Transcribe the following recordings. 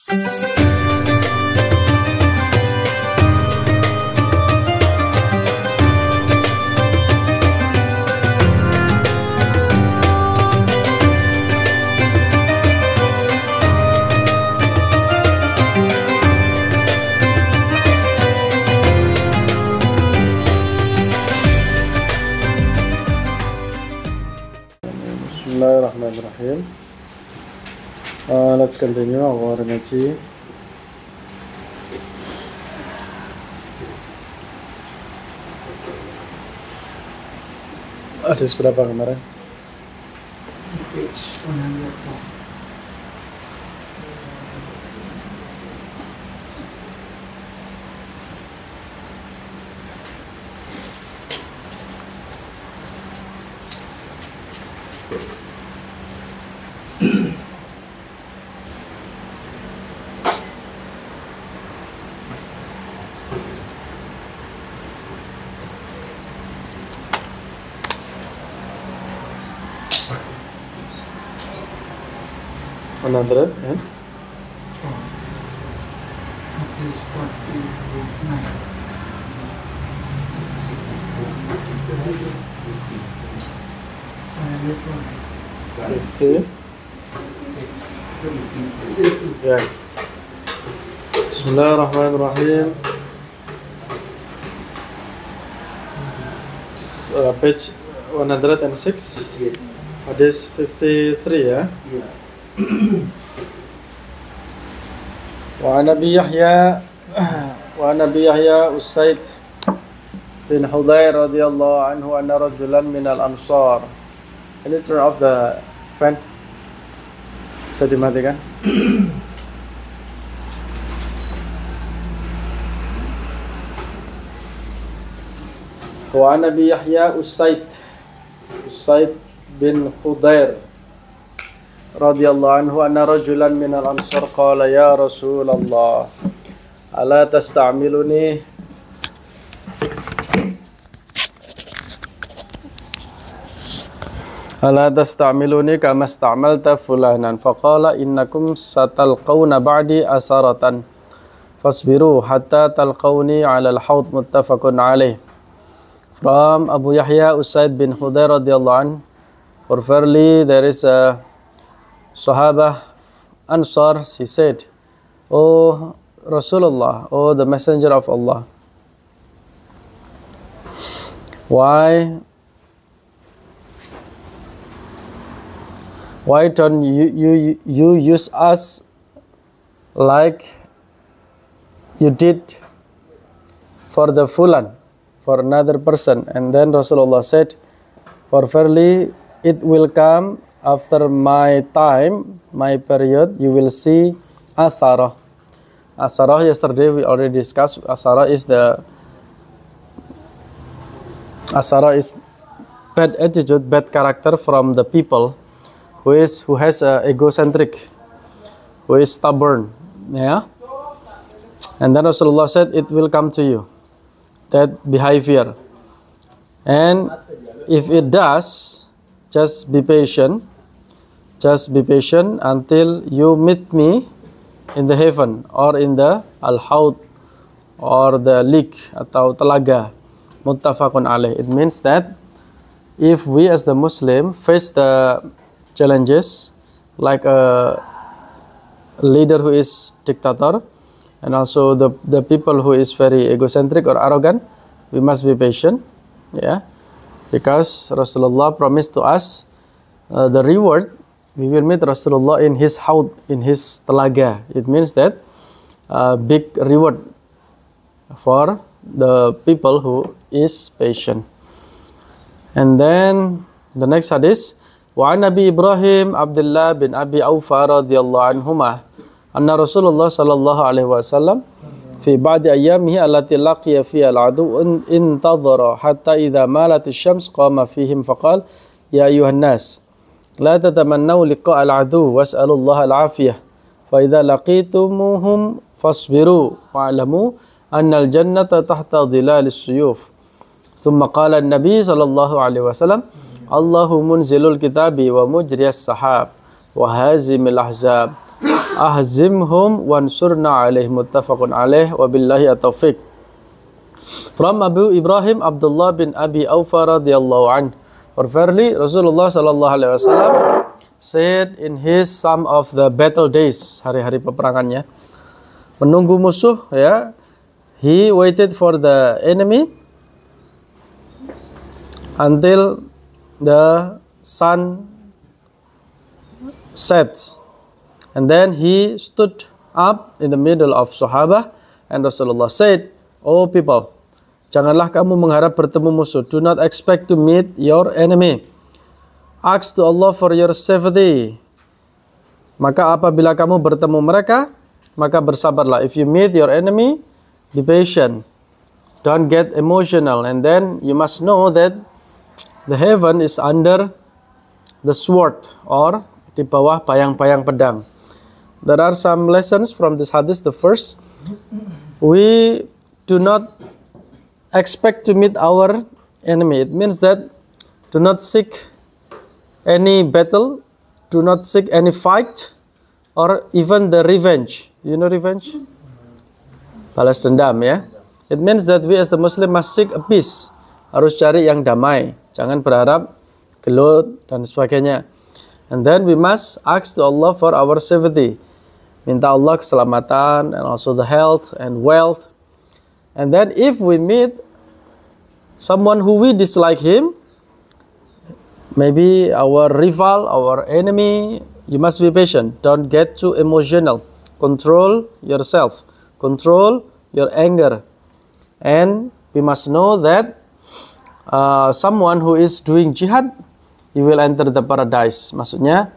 Bismillahirrahmanirrahim. Let's continue our ngaji. Hadis berapa kemarin? Page 104. Another, yeah? From Matthew 49. Yeah. Bismillahirrahmanirrahim. Page 106. Hadis 53 ya. Wa Nabi Yahya Usaid bin Hudayr radhiyallahu anhu anna rajulan minal ansar. Can you turn off the fan? Bisa dimatikan? Wa Nabi Yahya Usaid bin Hudayr radhiyallahu anhu anna rajulan minal ansar qala ya Rasulullah ala tasta'miluni kama ista'malta fulanan faqala innakum satalqawna ba'di asaratan fasbiru hatta talqawni 'ala al-hawd muttafaqun alaih. From Abu Yahya Usaid bin Hudayr radhiyallahu anhu, for verily there is a Sahaba Ansar, he said, O Rasulullah, O the Messenger of Allah, why don't you use us like you did for the fulan, for another person? And then Rasulullah said, for verily it will come after my time, my period, you will see asarah. Asarah, yesterday we already discussed. Asarah is bad attitude, bad character from the people who has a egocentric, who is stubborn. Yeah. And then Rasulullah said, it will come to you, that behavior. And if it does, just be patient. Just be patient until you meet me in the heaven or in the al-hawd or the lake atau telaga. Muttafaqun alaih. It means that if we as the Muslim face the challenges like a leader who is dictator and also the people who is very egocentric or arrogant, we must be patient. Yeah, because Rasulullah promised to us the reward. We will meet Rasulullah in his hawd, in his telaga. It means that big reward for the people who is patient. And then the next hadith, wa Nabi Ibrahim Abdullah bin Abi Awfa radhiyallahu anhuma anna Rasulullah sallallahu alaihi wasallam fi ba'di ayyamihi allati laqiya fiha al-adu intadhara hatta idha malat asy-syams qama fihim faqala ya ayuhan nas la tatamannaw liqa' al-adu was'alullaha al-'afiyah fa idza laqitumuhum fasbiru wa'lamu anna al-jannata tahta dhilalis suyuf. Thumma qala an-nabi sallallahu alaihi wasallam Allahu munzilul kitabi wa mujriyas sahab wa hazimil ahzab ahzimhum wansurna alaih, muttafaqun alaih, wabillahi at-taufiq. From Abu Ibrahim Abdullah bin Abi Aufa radhiyallahu anhu, for verily Rasulullah sallallahu alaihi wasallam said in his some of the battle days, hari-hari peperangannya, menunggu musuh, ya, he waited for the enemy until the sun sets, and then he stood up in the middle of Sahaba, and Rasulullah said, "O people, janganlah kamu mengharap bertemu musuh. Do not expect to meet your enemy. Ask to Allah for your safety. Maka apabila kamu bertemu mereka, maka bersabarlah. If you meet your enemy, be patient. Don't get emotional. And then you must know that the heaven is under the sword, or di bawah bayang-bayang pedang." There are some lessons from this hadith. The first, we do not expect to meet our enemy. It means that do not seek any battle, do not seek any fight, or even the revenge. You know revenge? Balas dendam, ya. It means that we as the Muslim must seek a peace. Harus cari yang damai. Jangan berharap gelut dan sebagainya. And then we must ask to Allah for our safety. Minta Allah keselamatan and also the health and wealth. And then if we meet someone who we dislike him, maybe our rival, our enemy, you must be patient. Don't get too emotional. Control yourself. Control your anger. And we must know that someone who is doing jihad, he will enter the paradise. Maksudnya,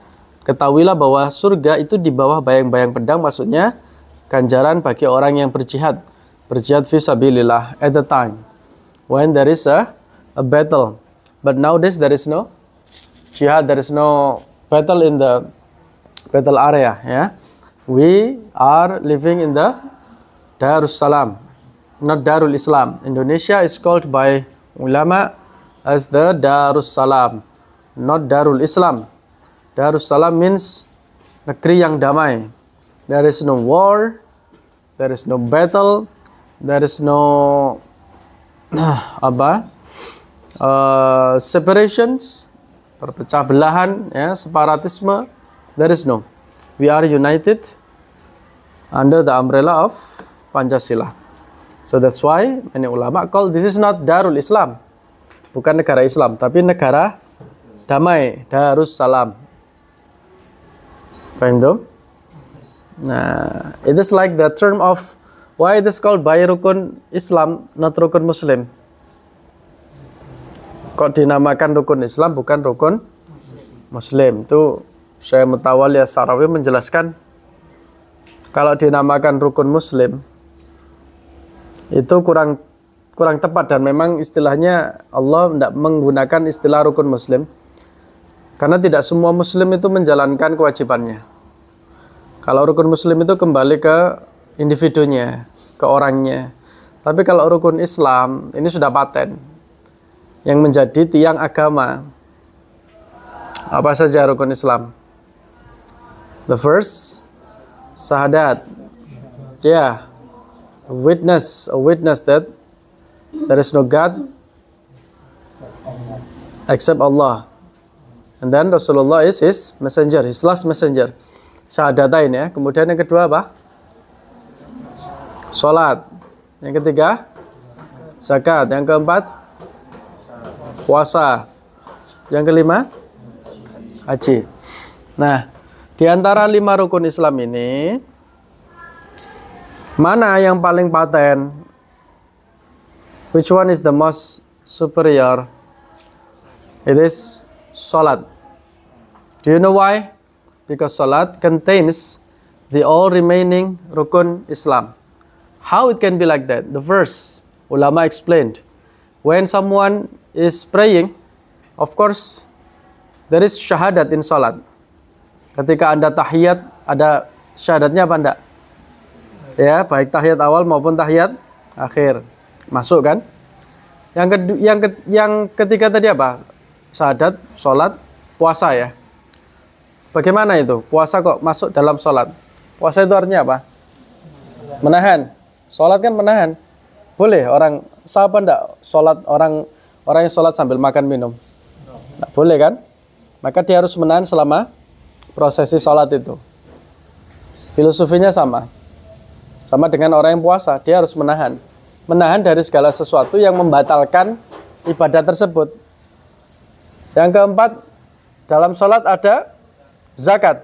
ketahuilah bahwa surga itu di bawah bayang-bayang pedang. Maksudnya, ganjaran bagi orang yang berjihad. Berjihad fi sabilillah at the time when there is a battle. But nowadays there is no jihad, there is no battle in the battle area, ya. We are living in the Darussalam, not Darul Islam. Indonesia is called by ulama as the Darussalam, not Darul Islam. Darussalam means negeri yang damai. There is no war, there is no battle, there is no separations, perpecah belahan, ya, separatisme. There is no. We are united under the umbrella of Pancasila. So that's why many ulama call this is not Darul Islam, bukan negara Islam, tapi negara damai, Darussalam. Paham tuh? Nah, it is like the term of why it is called by rukun Islam, not rukun Muslim. Kok dinamakan rukun Islam, bukan rukun Muslim? Itu Syekh Mutawalli As-Sarawi menjelaskan, kalau dinamakan rukun Muslim, itu kurang tepat, dan memang istilahnya Allah tidak menggunakan istilah rukun Muslim, karena tidak semua Muslim itu menjalankan kewajibannya. Kalau rukun Muslim itu kembali ke individunya, ke orangnya. Tapi kalau rukun Islam, ini sudah paten, yang menjadi tiang agama. Apa saja rukun Islam? The first, syahadat. Yeah, a witness that there is no God except Allah. And then Rasulullah is his messenger, his last messenger. Syahadatain, ya. Kemudian yang kedua apa? Salat. Yang ketiga, zakat. Yang keempat, puasa. Yang kelima, haji. Nah, di antara 5 rukun Islam ini, mana yang paling paten? Which one is the most superior? It is salat. Do you know why? Because salat contains the all remaining rukun Islam. How it can be like that? The verse, ulama explained. When someone is praying, of course, there is syahadat in salat. Ketika Anda tahiyat, ada syahadatnya apa enggak? Ya, baik tahiyat awal maupun tahiyat akhir. Masuk kan? Yang ketiga tadi apa? Syahadat, salat, puasa, ya. Bagaimana itu? Puasa kok masuk dalam sholat? Puasa itu artinya apa? Menahan. Sholat kan menahan. Boleh orang sah apa enggak sholat orang yang sholat sambil makan minum? Nggak boleh kan? Maka dia harus menahan selama prosesi sholat itu. Filosofinya sama. Sama dengan orang yang puasa, dia harus menahan. Menahan dari segala sesuatu yang membatalkan ibadah tersebut. Yang keempat, dalam sholat ada zakat.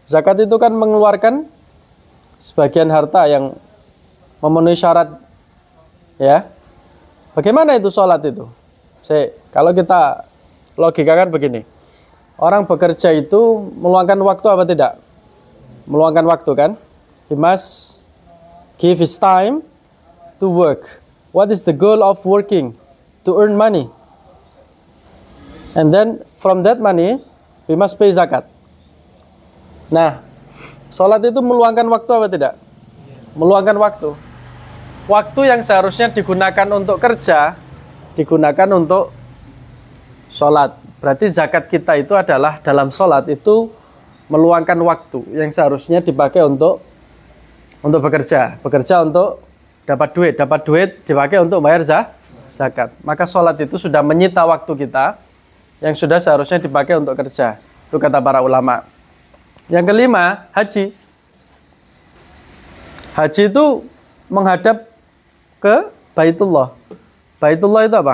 Zakat itu kan mengeluarkan sebagian harta yang memenuhi syarat. Ya, bagaimana itu sholat itu? Kalau kita logikakan begini, orang bekerja itu meluangkan waktu apa tidak? Meluangkan waktu kan? He must give his time to work. What is the goal of working? To earn money. And then from that money, we must pay zakat. Nah, sholat itu meluangkan waktu apa tidak? Meluangkan waktu. Waktu yang seharusnya digunakan untuk kerja, digunakan untuk sholat. Berarti zakat kita itu adalah dalam sholat itu meluangkan waktu yang seharusnya dipakai untuk bekerja. Bekerja untuk dapat duit dipakai untuk bayar zakat. Maka sholat itu sudah menyita waktu kita yang sudah seharusnya dipakai untuk kerja. Itu kata para ulama. Yang kelima, haji. Haji itu menghadap ke Baitullah. Baitullah itu apa?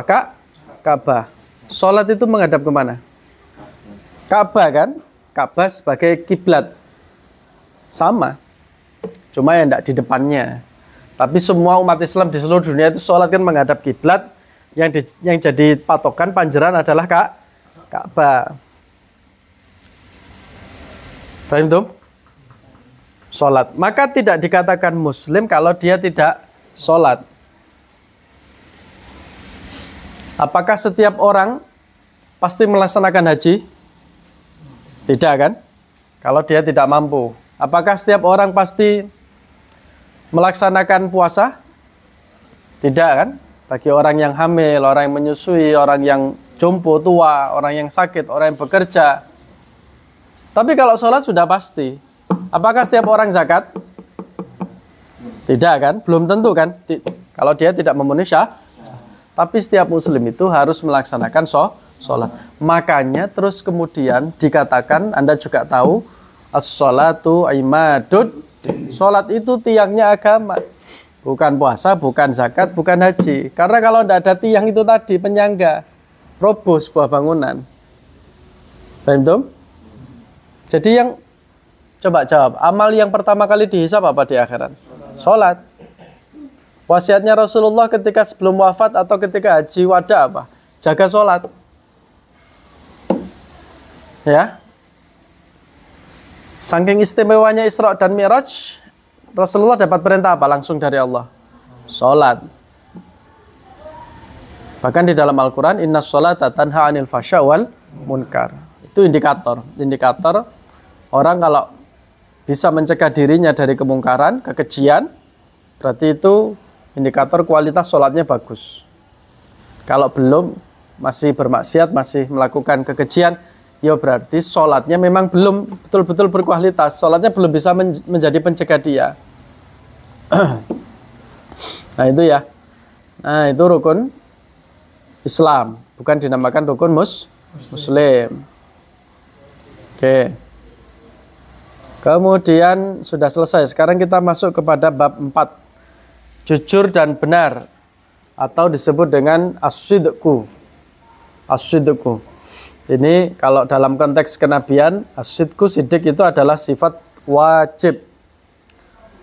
Ka'bah. Sholat itu menghadap kemana? Ka'bah kan? Ka'bah sebagai kiblat. Sama. Cuma yang tidak di depannya. Tapi semua umat Islam di seluruh dunia itu sholat kan menghadap kiblat. Yang jadi patokan panjeran adalah Ka'bah. Paham tuh? Sholat. Maka tidak dikatakan muslim kalau dia tidak sholat. Apakah setiap orang pasti melaksanakan haji? Tidak kan? Kalau dia tidak mampu. Apakah setiap orang pasti melaksanakan puasa? Tidak kan? Bagi orang yang hamil, orang yang menyusui, orang yang jompo tua, orang yang sakit, orang yang bekerja. Tapi kalau sholat sudah pasti. Apakah setiap orang zakat? Tidak kan? Belum tentu kan? Kalau dia tidak memenuhi syarat. Tapi setiap muslim itu harus melaksanakan sholat. Makanya terus kemudian dikatakan, Anda juga tahu, as-sholatu imadud. Sholat itu tiangnya agama. Bukan puasa, bukan zakat, bukan haji. Karena kalau tidak ada tiang itu tadi, penyangga, roboh sebuah bangunan. Paham tuh? Jadi yang, coba jawab, amal yang pertama kali dihisab apa di akhirat? Sholat. Wasiatnya Rasulullah ketika sebelum wafat atau ketika haji wada apa? Jaga sholat. Ya. Saking istimewanya Isra dan Mi'raj, Rasulullah dapat perintah apa langsung dari Allah? Sholat. Bahkan di dalam Al-Quran, inna sholata tanha anil fasya wal munkar. Itu indikator. Indikator orang kalau bisa mencegah dirinya dari kemungkaran, kekejian, berarti itu indikator kualitas sholatnya bagus. Kalau belum, masih bermaksiat, masih melakukan kekejian, ya berarti sholatnya memang belum betul-betul berkualitas. Sholatnya belum bisa menjadi pencegah dia. Nah itu ya. Nah itu rukun Islam. Bukan dinamakan rukun Muslim. Oke. Kemudian sudah selesai. Sekarang kita masuk kepada bab 4. Jujur dan benar, atau disebut dengan as-sidqu. As-sidqu. Ini kalau dalam konteks kenabian, as-sidqu, sidik itu adalah sifat wajib.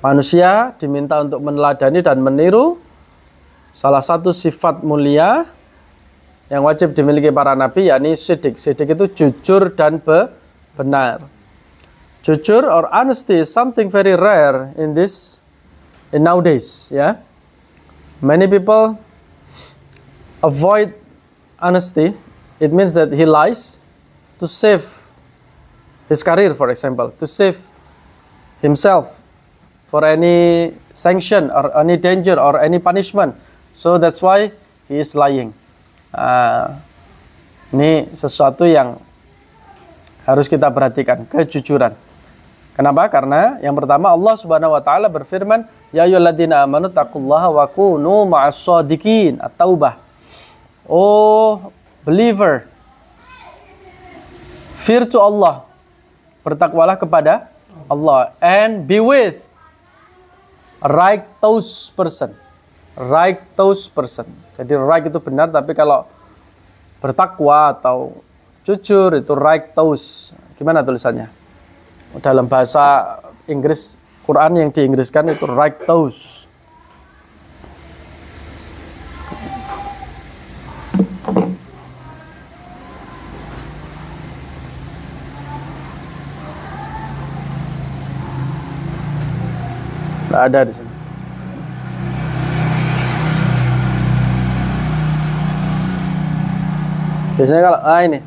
Manusia diminta untuk meneladani dan meniru salah satu sifat mulia yang wajib dimiliki para nabi, yakni sidik. Sidik itu jujur dan benar. Jujur or honesty is something very rare in nowadays, ya. Many people avoid honesty. It means that he lies to save his career, for example, to save himself for any sanction or any danger or any punishment. So that's why he is lying. Ini sesuatu yang harus kita perhatikan, kejujuran. Kenapa? Karena yang pertama Allah Subhanahu wa taala berfirman, ya ayyuhalladzina amanu taqullaha wa kunu ma'as-shadiqin. At-Taubah. Oh believer, fear to Allah. Bertakwalah kepada Allah and be with righteous person. Righteous person. Jadi right itu benar, tapi kalau bertakwa atau jujur itu righteous. Gimana tulisannya? Dalam bahasa Inggris, Quran yang diinggriskan itu righteous. Tidak ada di sini. Biasanya kalau ini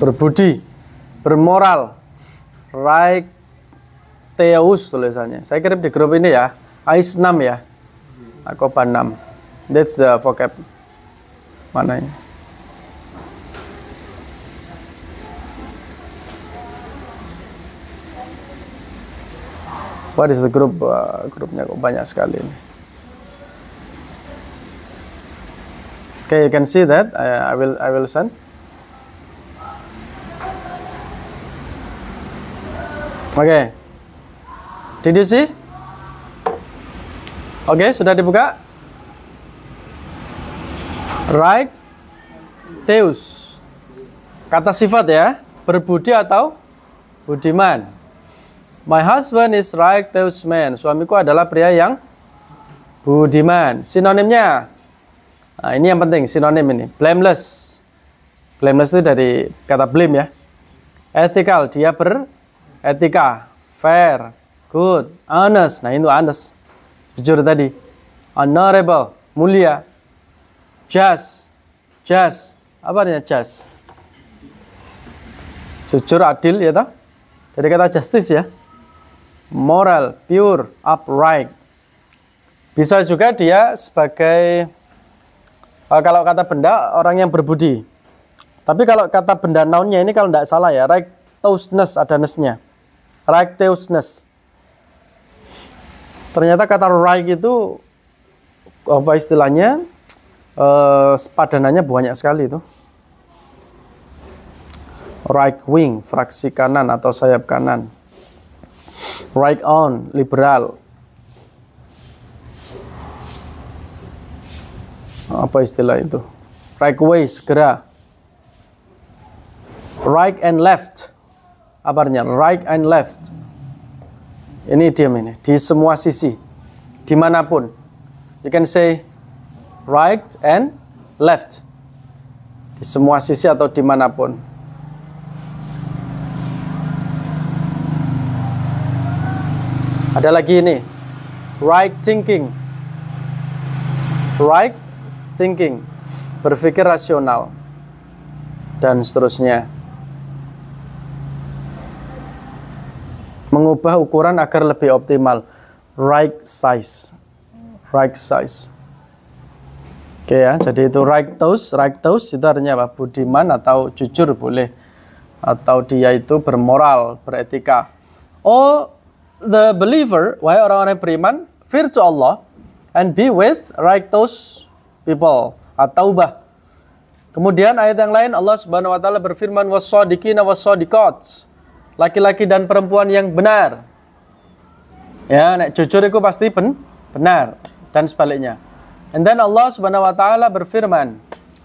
berbudi, bermoral, righteous tulisannya. Saya kirim di grup ini ya, AIS 6 ya, Akoba 6. That's the vocab. Mana ini? What is the group? Grupnya kok banyak sekali ini. Okay, you can see that. I will send. Okay. Did you see? Oke, sudah dibuka. Righteous. Kata sifat ya, berbudi atau budiman. My husband is righteous man. Suamiku adalah pria yang budiman. Sinonimnya. Nah, ini yang penting, sinonim ini. Blameless. Blameless itu dari kata blame ya. Ethical, dia beretika. Fair, good, honest. Nah, itu honest. Jujur tadi. Honorable, mulia. Just. Apa artinya just? Jujur, adil ya toh? Dari kata justice ya. Moral, pure, upright. Bisa juga dia sebagai kalau kata benda, orang yang berbudi. Tapi kalau kata benda nounnya ini kalau tidak salah ya, righteousness, ada ness-nya. Righteousness. Ternyata kata right itu, apa istilahnya, padanannya banyak sekali itu. Right wing, fraksi kanan atau sayap kanan. Right on, liberal. Apa istilah itu? Right way, segera. Right and left. Apa artinya? Right and left. Ini idiom ini. Di semua sisi. Dimanapun. You can say right and left. Di semua sisi atau dimanapun. Ada lagi ini. Right thinking. Right thinking, berpikir rasional, dan seterusnya. Mengubah ukuran agar lebih optimal. Right size. Oke ya, jadi itu righteous itu artinya apa? Budiman atau jujur boleh. Atau dia itu bermoral, beretika. Oh, the believer, wahai orang-orang beriman, fear to Allah and be with righteous people. At-Taubah. Kemudian ayat yang lain Allah Subhanahu wa taala berfirman was-shadiqina was-shadiqat. Laki-laki dan perempuan yang benar. Ya, nek jujur itu pasti benar dan sebaliknya. And then Allah Subhanahu wa taala berfirman,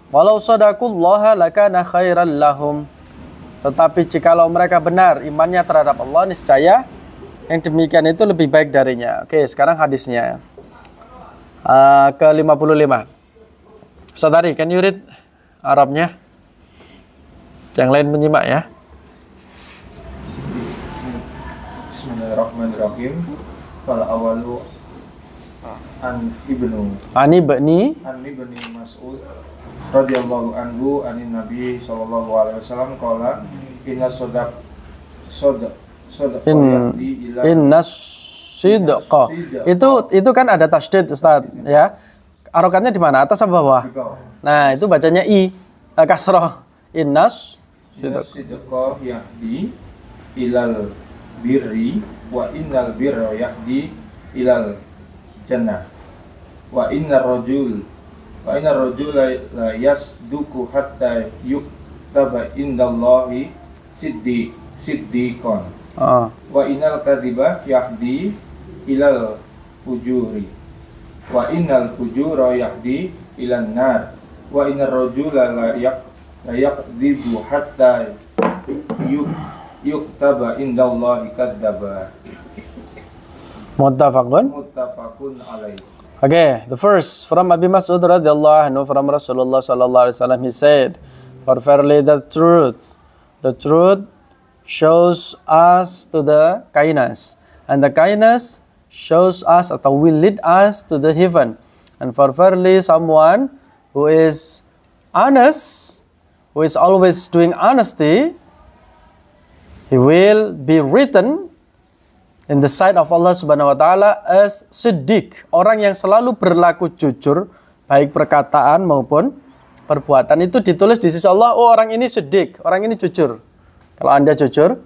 walau shadaqullaha lakana khairan lahum. Tetapi jikalau mereka benar imannya terhadap Allah, niscaya yang demikian itu lebih baik darinya. Oke, sekarang hadisnya. Ke-55. Ustaz Ari, can you read Arabnya? Yang lain menyimak ya. Bismillahirrahmanirrahim. Fal awalu an ibnu Mas'ud radhiyallahu anhu anin Nabi sallallahu alaihi wasallam qala inna inna sidqa. Itu kan ada tasydid Ustaz ya. Harokatnya di mana? Atas apa bawah? Di bawah. Nah, itu bacanya i, kasroh. Innas Sidqa yahdi ilal birri wa innal birra yahdi ilal jannah wa innar rajula la yasduku hatta yuktaba indallahi siddiqon wa innal kadhiba yahdi ilal fujuri wa innal fujura yahdi ilan nar wa innar rajula la yaqdibu hatta yuktaba indallahi kadzdzaba. Muttafaqun alaih. Okay, the first from Abi Mas'ud radhiyallahu anhu from Rasulullah sallallahu alaihi wasallam, he said, "For verily the truth shows us to the kindness, and the kindness shows us atau will lead us to the heaven. And for verily someone who is honest, who is always doing honesty, he will be written in the sight of Allah Subhanahu wa taala as siddiq, orang yang selalu berlaku jujur, baik perkataan maupun perbuatan. Itu ditulis di sisi Allah, oh orang ini siddiq, orang ini jujur. Kalau Anda jujur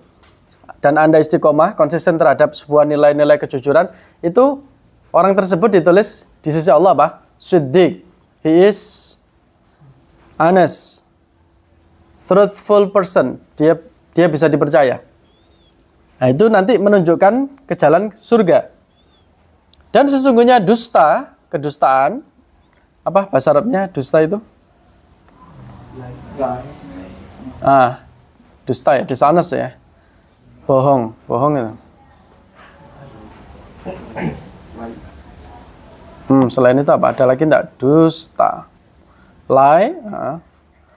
dan Anda istiqomah, konsisten terhadap sebuah nilai-nilai kejujuran, itu orang tersebut ditulis di sisi Allah apa? Siddiq. He is honest, truthful person. Dia bisa dipercaya. Nah, itu nanti menunjukkan ke jalan surga. Dan sesungguhnya dusta, kedustaan, apa bahasa Arabnya dusta itu? Dusta ya, dishonest ya. Bohong itu. Selain itu apa? Ada lagi enggak? Dusta. Lie,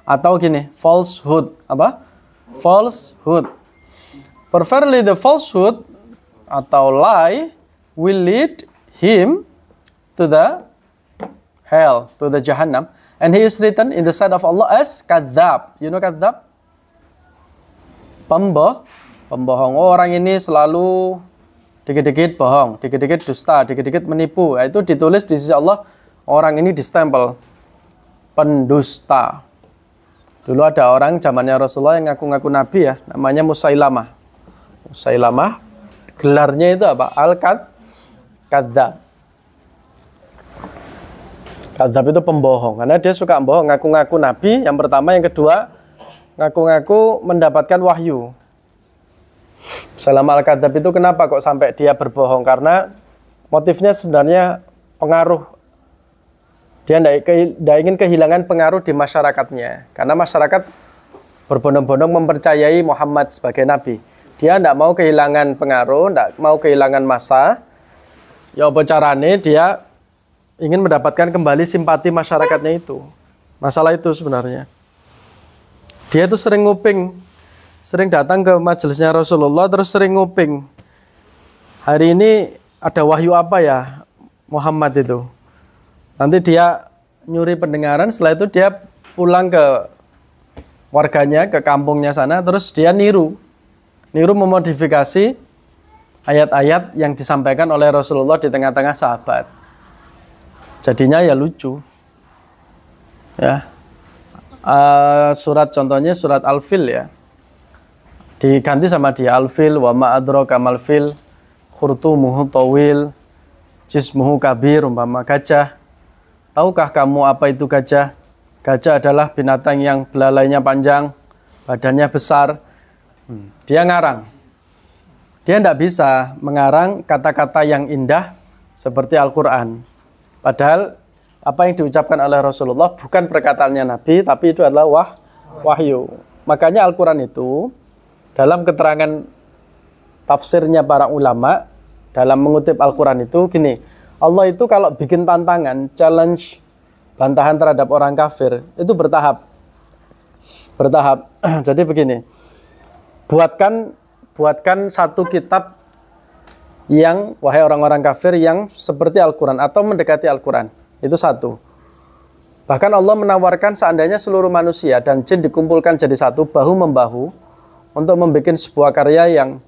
atau gini, falsehood. Apa? Falsehood. For verily the falsehood atau lie will lead him to the hell, to the Jahannam, and he is written in the sight of Allah as kadzab. You know kadzab? Pembohong. Oh, orang ini selalu dikit-dikit bohong, dikit-dikit dusta, dikit-dikit menipu. Itu ditulis di sisi Allah, orang ini distempel pendusta. Dulu ada orang zamannya Rasulullah yang ngaku-ngaku nabi ya, namanya Musailamah, gelarnya itu apa? Kadzab. Kadzab itu pembohong, karena dia suka bohong, ngaku-ngaku nabi, yang pertama, yang kedua, ngaku-ngaku mendapatkan wahyu. Musailamah al-Kadzab itu kenapa kok sampai dia berbohong? Karena motifnya sebenarnya pengaruh. Dia tidak ingin kehilangan pengaruh di masyarakatnya. Karena masyarakat berbondong-bondong mempercayai Muhammad sebagai nabi. Dia tidak mau kehilangan pengaruh, tidak mau kehilangan massa. Ya apa caranya dia ingin mendapatkan kembali simpati masyarakatnya itu. Masalah itu sebenarnya. Dia itu sering nguping, sering datang ke majelisnya Rasulullah, terus sering nguping. Hari ini ada wahyu apa ya Muhammad itu? Nanti dia nyuri pendengaran, setelah itu dia pulang ke warganya, ke kampungnya sana, terus dia niru memodifikasi ayat-ayat yang disampaikan oleh Rasulullah di tengah-tengah sahabat. Jadinya ya lucu. Ya. Surat contohnya surat Al-Fil ya. Diganti sama dia Al-Fil wa ma adraka mal fil khurtumuhu tawil jismuhu kabir, umpama gajah. Tahukah kamu apa itu gajah? Gajah adalah binatang yang belalainya panjang, badannya besar. Dia ngarang. Dia tidak bisa mengarang kata-kata yang indah seperti Al-Quran. Padahal apa yang diucapkan oleh Rasulullah bukan perkataannya Nabi, tapi itu adalah wahyu. Makanya Al-Quran itu dalam keterangan tafsirnya para ulama, dalam mengutip Al-Quran itu gini, Allah itu kalau bikin tantangan, challenge, bantahan terhadap orang kafir, itu bertahap. Jadi begini, buatkan satu kitab yang, wahai orang-orang kafir, yang seperti Al-Quran atau mendekati Al-Quran. Itu satu. Bahkan Allah menawarkan seandainya seluruh manusia dan jin dikumpulkan jadi satu, bahu-membahu, untuk membuat sebuah karya yang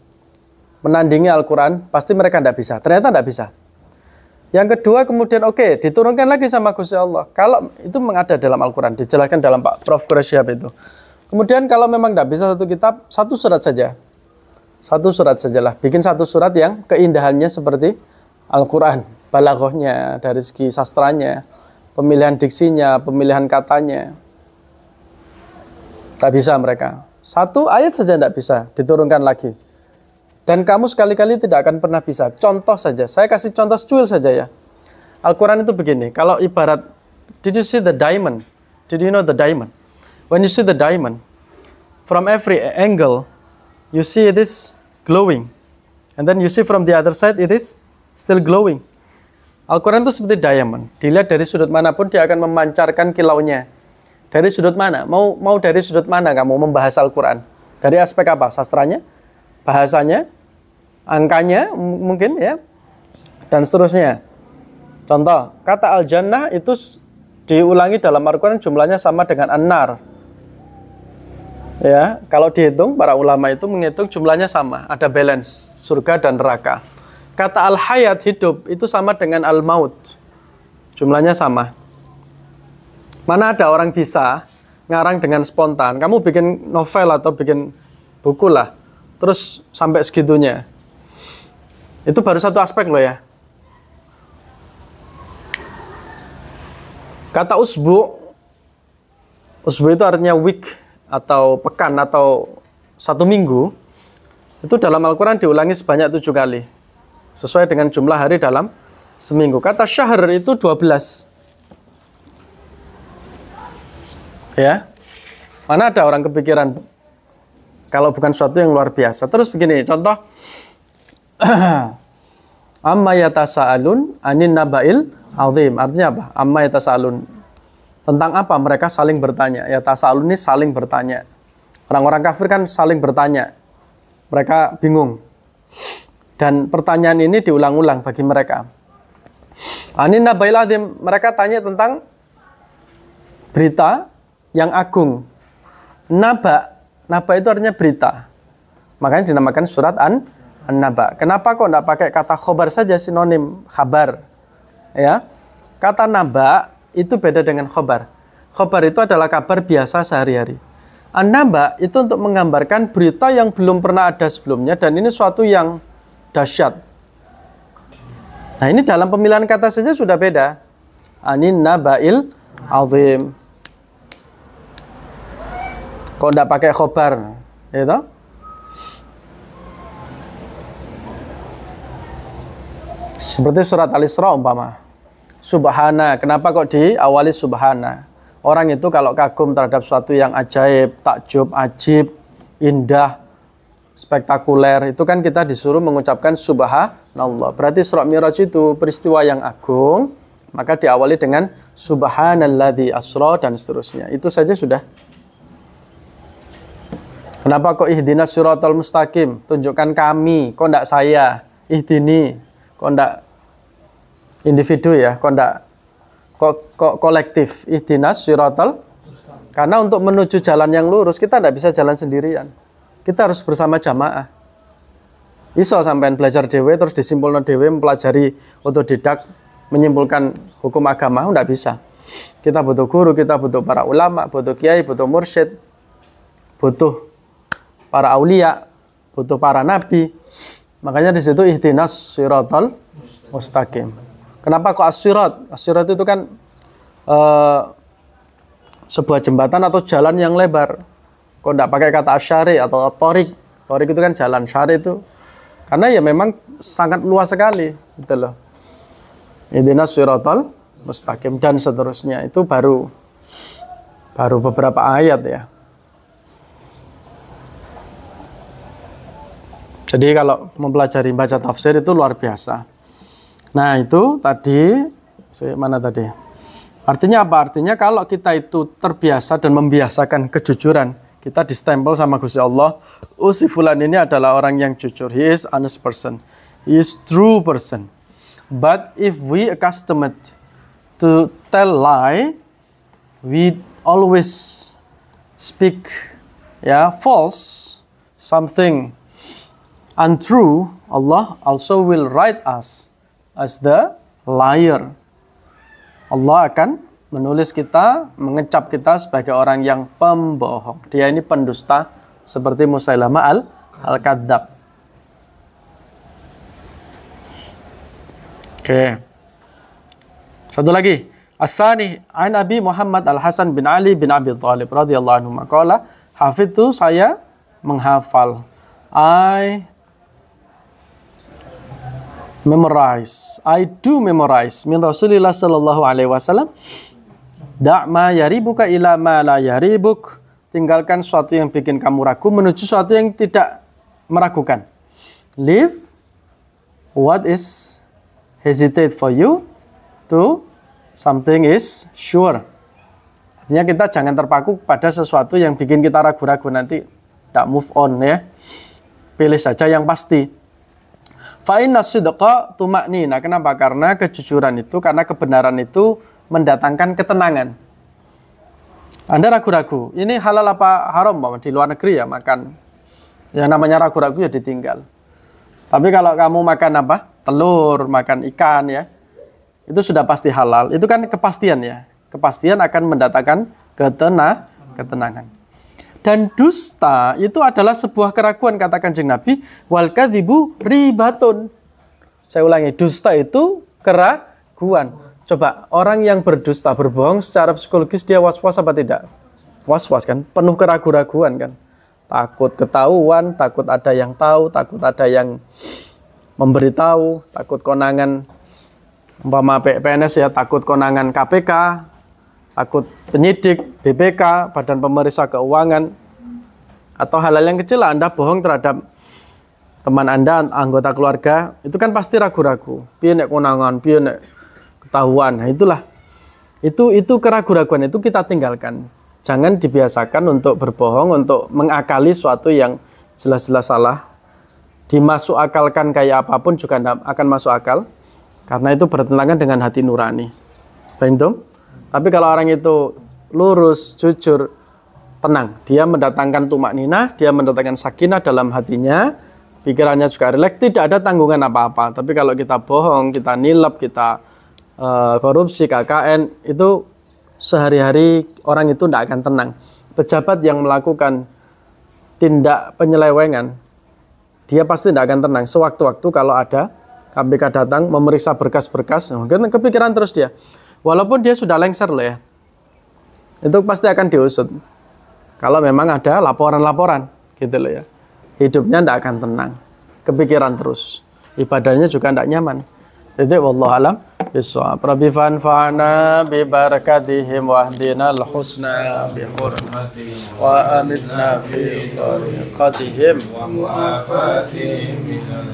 menandingi Al-Quran, pasti mereka tidak bisa. Ternyata tidak bisa. Yang kedua kemudian oke, diturunkan lagi sama Gusti Allah. Kalau itu memang ada dalam Al-Quran, dijelaskan dalam Pak Prof. Quraisyhab itu. Kemudian kalau memang tidak bisa satu kitab, satu surat saja. Satu surat sajalah. Bikin satu surat yang keindahannya seperti Al-Quran. Balaghahnya, dari segi sastranya, pemilihan diksinya, pemilihan katanya. Tak bisa mereka. Satu ayat saja tidak bisa, diturunkan lagi. Dan kamu sekali-kali tidak akan pernah bisa. Contoh saja, saya kasih contoh secuil saja ya. Al-Quran itu begini, kalau ibarat, did you see the diamond? Did you know the diamond? When you see the diamond, from every angle, you see it is glowing. And then you see from the other side, it is still glowing. Al-Quran itu seperti diamond. Dilihat dari sudut manapun, dia akan memancarkan kilaunya. Dari sudut mana? Mau dari sudut mana kamu membahas Al-Quran? Dari aspek apa? Sastranya? Bahasanya? Angkanya? Mungkin ya? Dan seterusnya. Contoh, kata Al-Jannah itu diulangi dalam Al-Quran jumlahnya sama dengan An-Nar. Ya, kalau dihitung, para ulama itu menghitung jumlahnya sama. Ada balance, surga dan neraka. Kata Al-Hayat, hidup, itu sama dengan Al-Maut. Jumlahnya sama. Mana ada orang bisa ngarang dengan spontan. Kamu bikin novel atau bikin buku lah. Terus sampai segitunya. Itu baru satu aspek loh ya. Kata usbu. Usbu itu artinya week atau pekan atau 1 minggu. Itu dalam Al-Quran diulangi sebanyak 7 kali. Sesuai dengan jumlah hari dalam seminggu. Kata syahr itu 12. Ya. Mana ada orang kepikiran kalau bukan sesuatu yang luar biasa. Terus begini, contoh. Amma yatasa'alun anin naba'il azim. Artinya apa? Amma yatasa'alun. Tentang apa mereka saling bertanya. Yatasa'alun ini saling bertanya. Orang-orang kafir kan saling bertanya. Mereka bingung. Dan pertanyaan ini diulang-ulang bagi mereka. Anin naba'il azim. Mereka tanya tentang berita yang agung. Naba. Naba itu artinya berita. Makanya dinamakan surat An-Naba. Kenapa kok tidak pakai kata khobar saja, sinonim khabar? Ya. Kata naba itu beda dengan khobar. Khobar itu adalah kabar biasa sehari-hari. An-Naba itu untuk menggambarkan berita yang belum pernah ada sebelumnya dan ini suatu yang dahsyat. Nah, ini dalam pemilihan kata saja sudah beda. Anin naba'il azim. Kok tidak pakai khobar, gitu? Seperti surat Al-Isra umpama. Subhana, kenapa kok diawali subhana? Orang itu kalau kagum terhadap sesuatu yang ajaib, takjub, ajib, indah, spektakuler, itu kan kita disuruh mengucapkan subhanallah. Berarti Isra Mi'raj itu peristiwa yang agung, maka diawali dengan subhanalladzi asra dan seterusnya. Itu saja sudah. Kenapa kok ihdinas siratal mustaqim? Tunjukkan kami, kok enggak saya? Ihdini, kok enggak individu ya? Kok enggak kok kolektif? Ihdinas siratal. Karena untuk menuju jalan yang lurus kita enggak bisa jalan sendirian. Kita harus bersama jamaah. Iso sampean belajar dewe terus disimpulkan dewe mempelajari otodidak menyimpulkan hukum agama enggak bisa. Kita butuh guru, kita butuh para ulama, butuh kiai, butuh mursyid, butuh para aulia, butuh para nabi. Makanya di situ ihdinas siratal mustaqim. Kenapa kok as-sirat? As-sirat itu kan sebuah jembatan atau jalan yang lebar. Kok enggak pakai kata asyari atau torik? Torik itu kan jalan, syari itu karena ya memang sangat luas sekali, gitu loh. Ihdinas siratal mustaqim dan seterusnya. Itu baru beberapa ayat ya. Jadi kalau mempelajari baca tafsir itu luar biasa. Nah itu tadi, mana tadi? Artinya apa? Artinya kalau kita itu terbiasa dan membiasakan kejujuran, kita distempel sama Gusti Allah, oh si fulan ini adalah orang yang jujur. He is honest person. He is true person. But if we accustomed to tell lie, we always speak false, something untrue, Allah also will write us as the liar. Allah akan menulis kita, mengecap kita sebagai orang yang pembohong. Dia ini pendusta seperti Musailamah al-Kadzdzab. Oke. Satu lagi. As-sani an Abi Muhammad Al-Hasan bin Ali bin Abi Thalib radhiyallahu anhu maqala hafidtu, saya menghafal. I do memorize min Rasulillah sallallahu alaihi wasallam. Da' ma yaribuka ila ma la yaribuk. Tinggalkan sesuatu yang bikin kamu ragu menuju sesuatu yang tidak meragukan. Leave what is hesitate for you to something is sure. Artinya kita jangan terpaku pada sesuatu yang bikin kita ragu-ragu, nanti tidak move on ya. Pilih saja yang pasti. Fa inna sidqa tuma'nina. Kenapa? Karena kejujuran itu, karena kebenaran itu mendatangkan ketenangan. Anda ragu-ragu, ini halal apa haram di luar negeri ya makan. Yang namanya ragu-ragu ya ditinggal. Tapi kalau kamu makan apa? Telur, makan ikan ya. Itu sudah pasti halal. Itu kan kepastian ya. Kepastian akan mendatangkan ketenangan. Dan dusta itu adalah sebuah keraguan, kata Kanjeng Nabi, wal kadzibu ribatun. Saya ulangi, dusta itu keraguan. Coba, orang yang berdusta, berbohong secara psikologis dia was-was apa tidak? Was-was kan, penuh keraguan kan. Takut ketahuan, takut ada yang tahu, takut ada yang memberitahu, takut konangan umpama PNS ya, takut konangan KPK, takut penyidik, BPK, Badan Pemeriksa Keuangan, atau hal-hal yang kecil lah, Anda bohong terhadap teman Anda, anggota keluarga, itu kan pasti ragu-ragu. Piye nek konangan, piye nek ketahuan. Nah, itulah. Itu keraguan-raguan itu kita tinggalkan. Jangan dibiasakan untuk berbohong, untuk mengakali sesuatu yang jelas-jelas salah. Dimasuk akalkan kayak apapun juga tidak akan masuk akal, karena itu bertentangan dengan hati nurani. Paham? Tapi kalau orang itu lurus, jujur, tenang, dia mendatangkan tumakninah, dia mendatangkan sakinah dalam hatinya, pikirannya juga rileks, tidak ada tanggungan apa-apa. Tapi kalau kita bohong, kita nilap, kita korupsi, KKN, itu sehari-hari orang itu tidak akan tenang. Pejabat yang melakukan tindak penyelewengan, dia pasti tidak akan tenang. Sewaktu-waktu kalau ada KPK datang memeriksa berkas-berkas, mungkin kepikiran terus dia. Walaupun dia sudah lengser loh ya, itu pasti akan diusut. Kalau memang ada laporan-laporan, gitu loh ya. Hidupnya tidak akan tenang, kepikiran terus. Ibadahnya juga tidak nyaman. Jadi wallahu alam bisawab. Rabbi fanfa'na bi barakatihim wahdinal husna bi hurmatihim wa amitna fi tariqatihim wa mu'afatihim minal